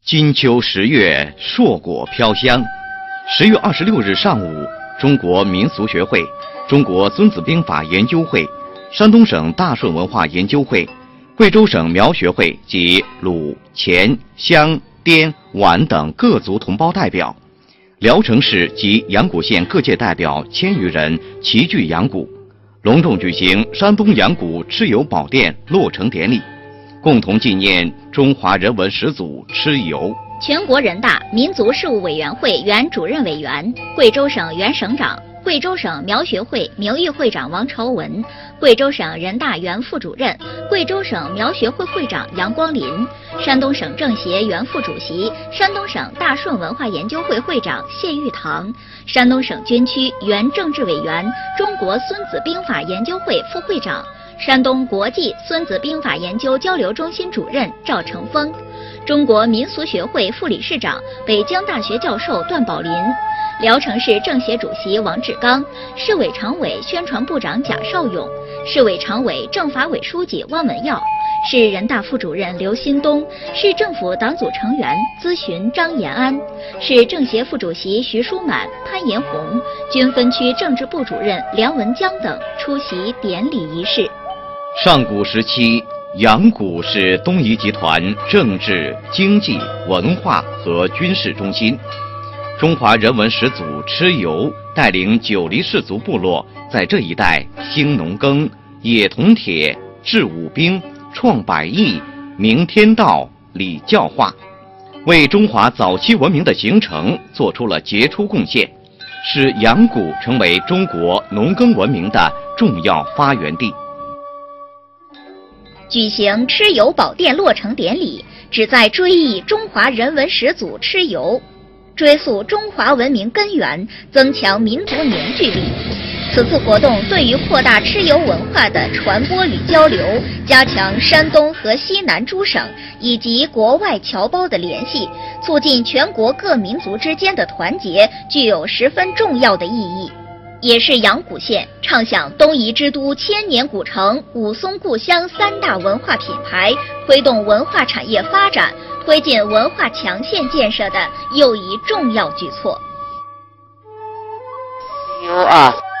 金秋10月，硕果飘香。10月26日上午，中国民俗学会、中国孙子兵法研究会、山东省大顺文化研究会、贵州省苗学会及鲁、黔、湘、滇、皖等各族同胞代表，聊城市及阳谷县各界代表1000余人齐聚阳谷，隆重举行山东阳谷蚩尤宝殿落成典礼，共同纪念中华人文始祖蚩尤。全国人大民族事务委员会原主任委员、贵州省原省长、贵州省苗学会名誉会长王朝文，贵州省人大原副主任、贵州省苗学会会长杨光林，山东省政协原副主席、山东省大顺文化研究会会长谢玉堂，山东省军区原政治委员、中国孙子兵法研究会副会长，山东国际孙子兵法研究交流中心主任赵成峰，中国民俗学会副理事长、北京大学教授段宝林，聊城市政协主席王志刚，市委常委宣传部长贾绍勇，市委常委政法委书记汪文耀，市人大副主任刘新东，市政府党组成员咨询张延安，市政协副主席徐书满、潘延红，军分区政治部主任梁文江等出席典礼仪式。上古时期，阳谷是东夷集团政治、经济、文化和军事中心。中华人文始祖蚩尤带领9黎氏族部落在这一带兴农耕、冶铜铁、制武兵、创百艺、明天道、理教化，为中华早期文明的形成做出了杰出贡献，使阳谷成为中国农耕文明的重要发源地。举行蚩尤宝殿落成典礼，旨在追忆中华人文始祖蚩尤，追溯中华文明根源，增强民族凝聚力。此次活动对于扩大蚩尤文化的传播与交流，加强山东和西南诸省以及国外侨胞的联系，促进全国各民族之间的团结，具有十分重要的意义。也是阳谷县唱响东夷之都千年古城、武松故乡3大文化品牌，推动文化产业发展、推进文化强县建设的又一重要举措。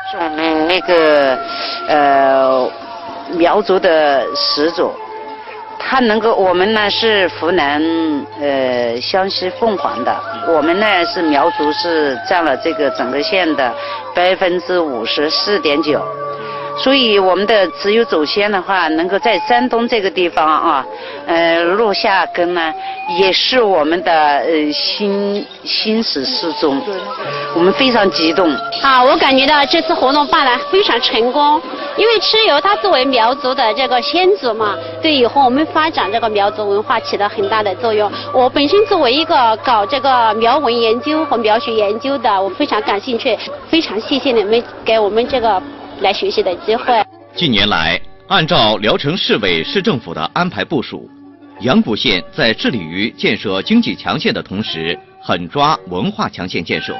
是我们那个苗族的始祖，他能够，我们呢是湖南湘西凤凰的，我们呢是苗族，是占了这个整个县的54.9%，所以我们的蚩尤祖先的话，能够在山东这个地方落下根呢，也是我们的心始始终，我们非常激动。我感觉到这次活动办得非常成功，因为蚩尤它作为苗族的这个先祖嘛，对以后我们发展这个苗族文化起到很大的作用。我本身作为一个搞这个苗文研究和苗学研究的，我非常感兴趣，非常谢谢你们给我们这个来学习的机会。近年来，按照聊城市委市政府的安排部署，阳谷县在致力于建设经济强县的同时，狠抓文化强县建设，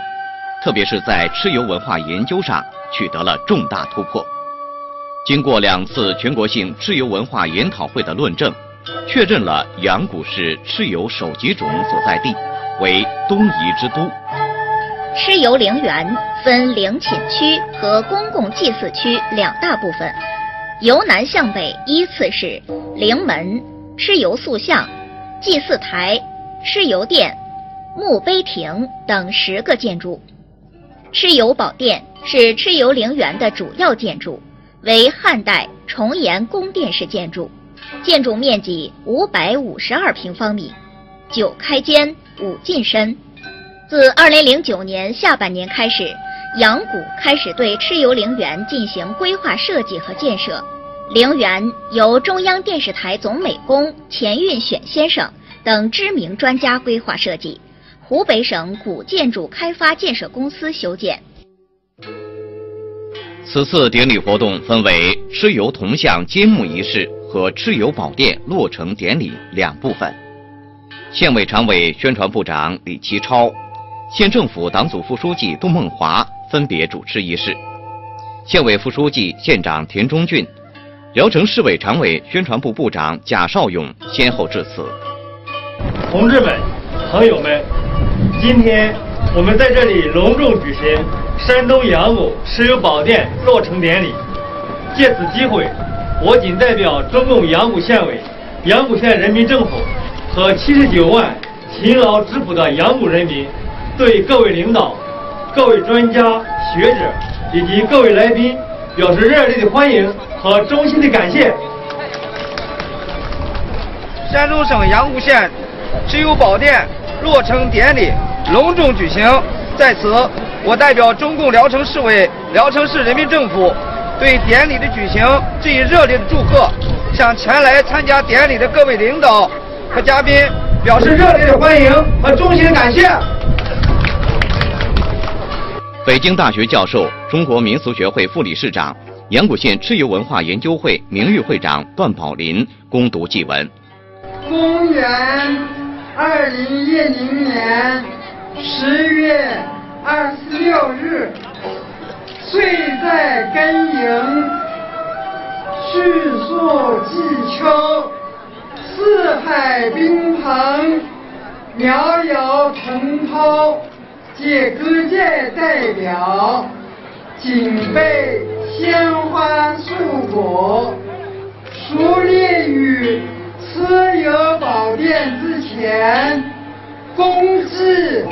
特别是在蚩尤文化研究上取得了重大突破。经过2次全国性蚩尤文化研讨会的论证，确认了阳谷是蚩尤首集种所在地，为东夷之都。蚩尤陵园分陵寝区和公共祭祀区2大部分，由南向北依次是陵门、蚩尤塑像、祭祀台、蚩尤殿、墓碑亭等10个建筑。蚩尤宝殿是蚩尤陵园的主要建筑，为汉代重檐宫殿式建筑，建筑面积552平方米，9开间5进深。自2009年下半年开始，阳谷开始对蚩尤陵园进行规划设计和建设。陵园由中央电视台总美工钱运选先生等知名专家规划设计，湖北省古建筑开发建设公司修建。此次典礼活动分为蚩尤铜像揭幕仪式和蚩尤宝殿落成典礼2部分。县委常委宣传部长李其超、县政府党组副书记杜梦华分别主持仪式，县委副书记、县长田中俊、聊城市委常委宣传部部长贾绍勇先后致辞。同志们，朋友们，今天我们在这里隆重举行山东阳谷石油宝殿落成典礼。借此机会，我谨代表中共阳谷县委、阳谷县人民政府和79万勤劳质朴的阳谷人民，对各位领导、各位专家学者以及各位来宾表示热烈的欢迎和衷心的感谢。山东省阳谷县石油宝殿落成典礼隆重举行，在此，我代表中共聊城市委、聊城市人民政府，对典礼的举行致以热烈的祝贺，向前来参加典礼的各位领导和嘉宾表示热烈的欢迎和衷心的感谢。北京大学教授、中国民俗学会副理事长、阳谷县蚩尤文化研究会名誉会长段宝林恭读祭文。公元2010年10月26日，岁在庚寅，序宿季秋，四海宾朋，苗瑶同胞借各界代表，谨备鲜花素果，熟列于蚩尤宝殿之前，恭祭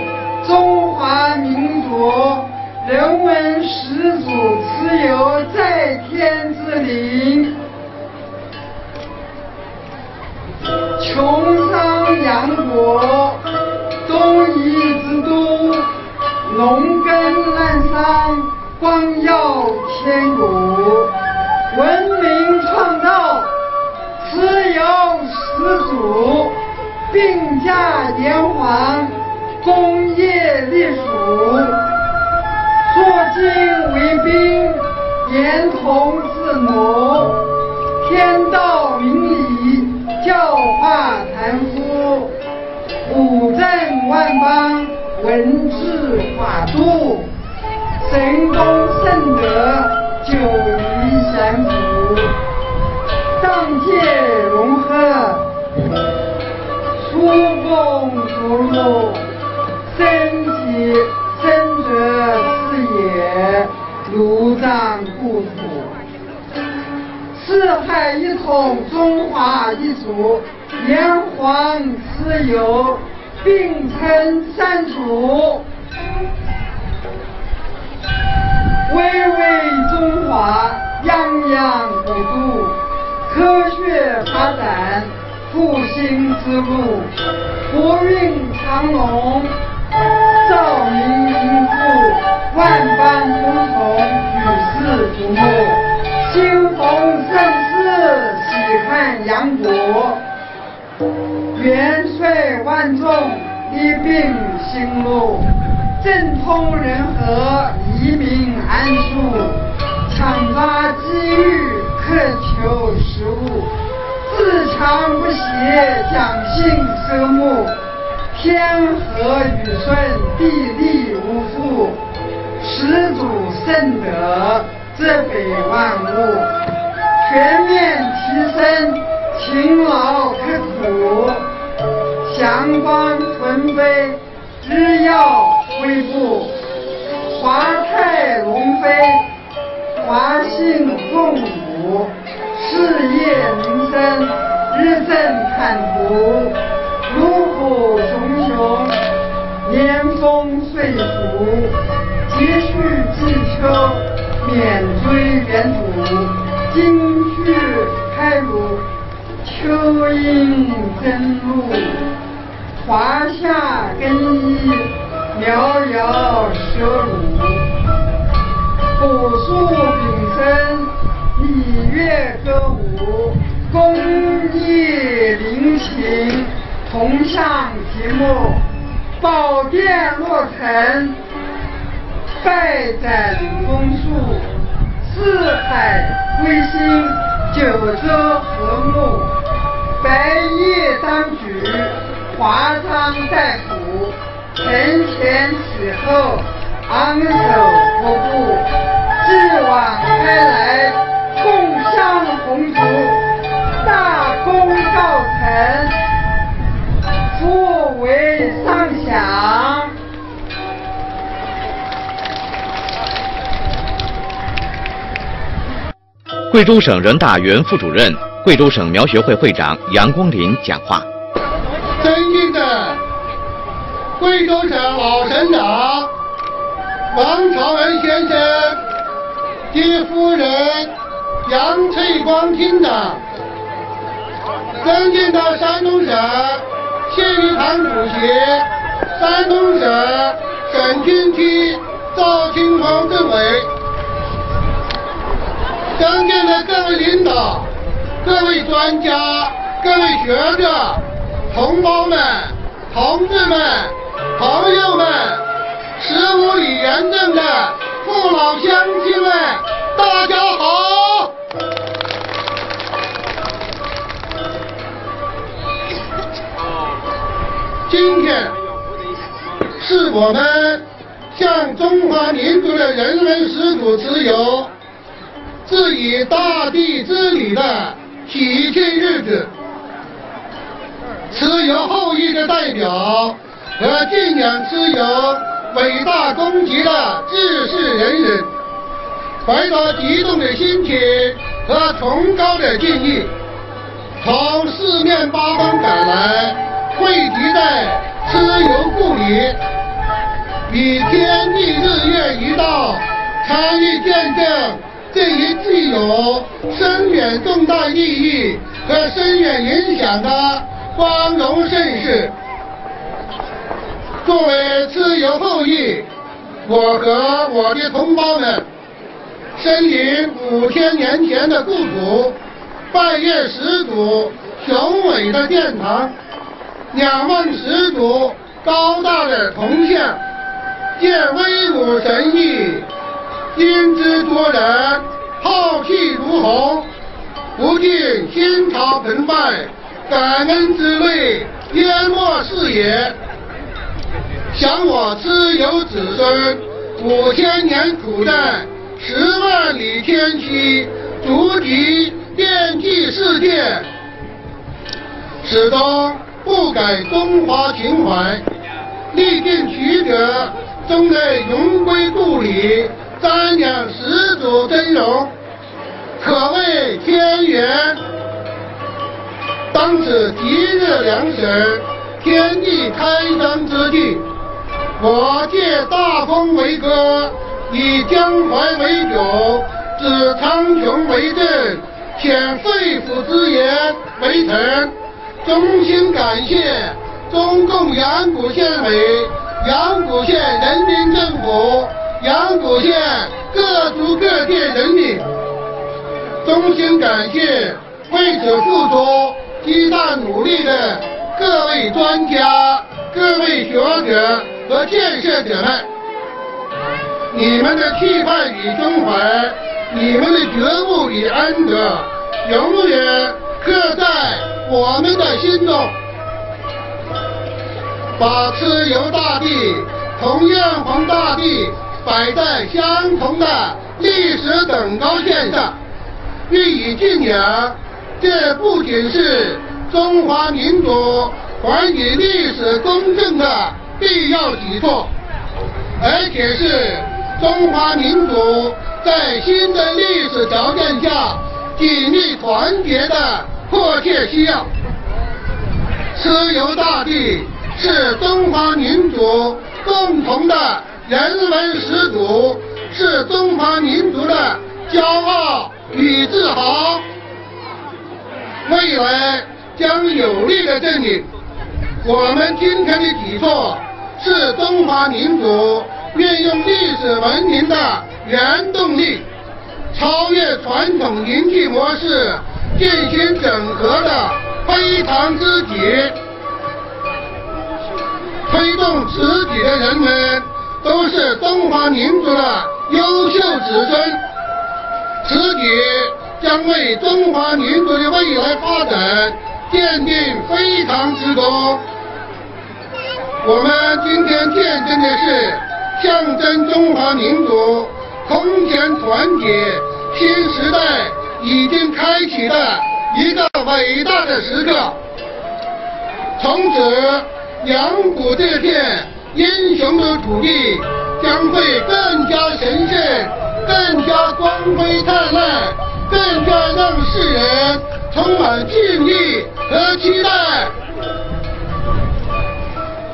中华民族人文始祖蚩尤在天之灵，穷商阳谷，东夷之都，农耕滥觞，光耀千古，文明创造，蚩尤始祖，并驾炎黄，功业立属，硕金为宾，言同治奴，天道明理，教化谈夫，五镇万邦，文治法度，神功圣德，久宜享福，上界融合，书风逐入，身体身者是也，如障故土。四海一统，中华一族，炎黄蚩尤，并称三祖。巍巍中华，泱泱古都，科学发展，复兴之路，国运长隆，兆民殷富，万邦服从，举世瞩目。新逢盛世，喜看阳谷，元帅万众，一并兴路，政通人和，黎民安舒，抢抓机遇，渴求食物，自强不息，讲信收牧，天和雨顺，地利无负，始祖圣德，泽北万物，全面提升，勤劳刻苦，祥光腾飞，日耀恢复，华泰龙飞，华信凤舞，事业民生，日正看图，炉火熊熊，年丰岁福，节序季秋，免追远祖，金旭开鲁，秋阴真露，华夏更衣，苗瑶蛇乳，古树丙申，礼乐歌舞，工艺灵琴，铜像题目，宝殿落成，拜展枫树，四海归心，九州和睦，白夜当举，华章在虎，承前启后，昂首阔步，继往开来，共襄宏图，大功告成，复为上贵州省人大原副主任、贵州省苗学会会长杨光林讲话。尊敬的贵州省老省长王朝文先生及夫人杨翠光厅长，尊敬的山东省谢立堂主席、山东省省军区赵清鹏政委，尊敬的各位领导、各位专家、各位学者、同胞们、同志们、朋友们，15里沿镇的父老乡亲们，大家好！今天是我们向中华民族的人文始祖蚩尤致以大地之礼的喜庆日子。蚩尤后裔的代表和敬仰蚩尤伟大功绩的志士仁人，怀着激动的心情和崇高的敬意，从四面八方赶来，汇集在蚩尤故里，以天地日月一道，参与见证这一具有深远重大意义和深远影响的光荣盛世。作为蚩尤后裔，我和我的同胞们身临5000年前的故土，拜谒始祖雄伟的殿堂，仰望始祖高大的铜像，见威武神毅、英姿卓人、浩气如虹，不禁心潮澎湃，感恩之泪淹没视野。想我蚩尤子孙5000年苦战，10万里天堑，足迹遍及世界，始终不改中华情怀，历尽曲折，终得荣归故里，瞻仰始祖真容，可谓天缘。当此吉日良辰，天地开张之际，我借大风为歌，以江淮为酒，指苍穹为证，遣肺腑之言为诚，衷心感谢中共阳谷县委、阳谷县人民政府、阳谷县各族各界人民，衷心感谢为此付出极大努力的各位专家、各位学者和建设者们，你们的气派与胸怀，你们的觉悟与恩德，永远刻在我们的心中，把蚩尤大地同燕黄大地摆在相同的历史等高线上，予以敬仰。这不仅是中华民族还以历史公正的必要举措，而且是中华民族在新的历史条件下紧密团结的迫切需要。蚩尤大地是中华民族共同的人文始祖，是中华民族的骄傲与自豪，未来将有力的证明，我们今天的举措是中华民族运用历史文明的原动力，超越传统经济模式进行整合的非常之举。推动此举的人们都是中华民族的优秀子孙，此举将为中华民族的未来发展奠定非常之功。我们今天见证的是象征中华民族空前团结新时代已经开启的一个伟大的时刻。从此，阳谷这片英雄的土地将会更加神圣、更加光辉灿烂、更加让世人充满敬意和期待。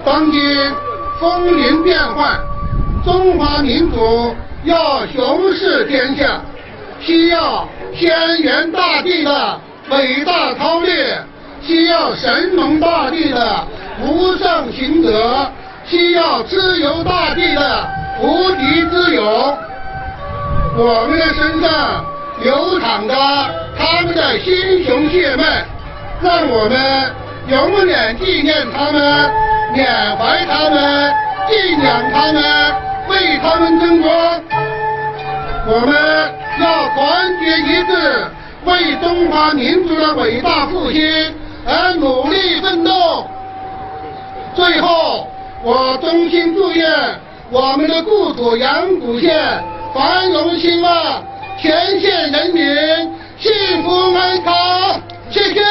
当今风云变幻，中华民族要雄视天下，需要轩辕大地的伟大韬略，需要神农大帝的无上行德，需要蚩尤大帝的无敌之勇。我们的身上流淌着他们的心雄血脉，让我们永远纪念他们，缅怀他们，敬仰他们，为他们争光。我们要团结一致，为中华民族的伟大复兴而努力奋斗。最后，我衷心祝愿我们的故土阳谷县繁荣兴旺，全县人民幸福安康。谢谢。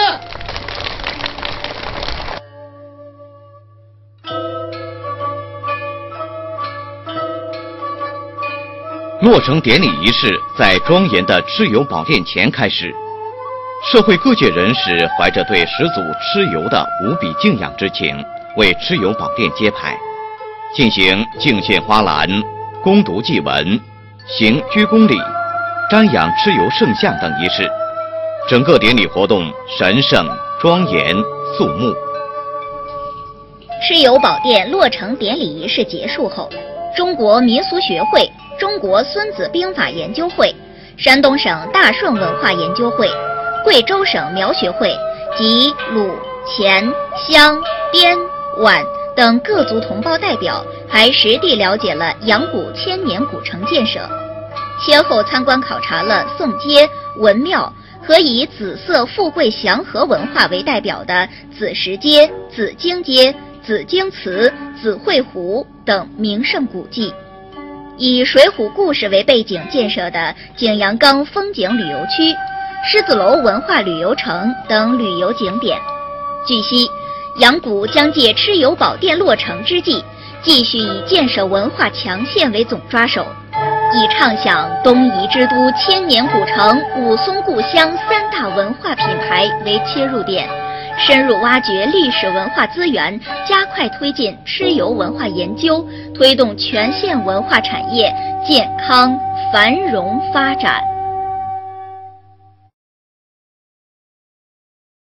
落成典礼仪式在庄严的蚩尤宝殿前开始，社会各界人士怀着对始祖蚩尤的无比敬仰之情，为蚩尤宝殿揭牌，进行敬献花篮、恭读祭文、行鞠躬礼、瞻仰蚩尤圣像等仪式。整个典礼活动神圣、庄严、肃穆。蚩尤宝殿落成典礼仪式结束后，中国民俗学会、中国孙子兵法研究会、山东省大顺文化研究会、贵州省苗学会及鲁、黔、湘、汴、皖等各族同胞代表还实地了解了阳谷千年古城建设，先后参观考察了宋街、文庙和以紫色富贵祥和文化为代表的紫石街、紫荆街、紫荆祠、紫会湖等名胜古迹，以《水浒》故事为背景建设的景阳冈风景旅游区、狮子楼文化旅游城等旅游景点。据悉，阳谷将借蚩尤宝殿落成之际，继续以建设文化强县为总抓手，以畅想东夷之都千年古城、武松故乡三大文化品牌为切入点，深入挖掘历史文化资源，加快推进蚩尤文化研究，推动全县文化产业健康繁荣发展。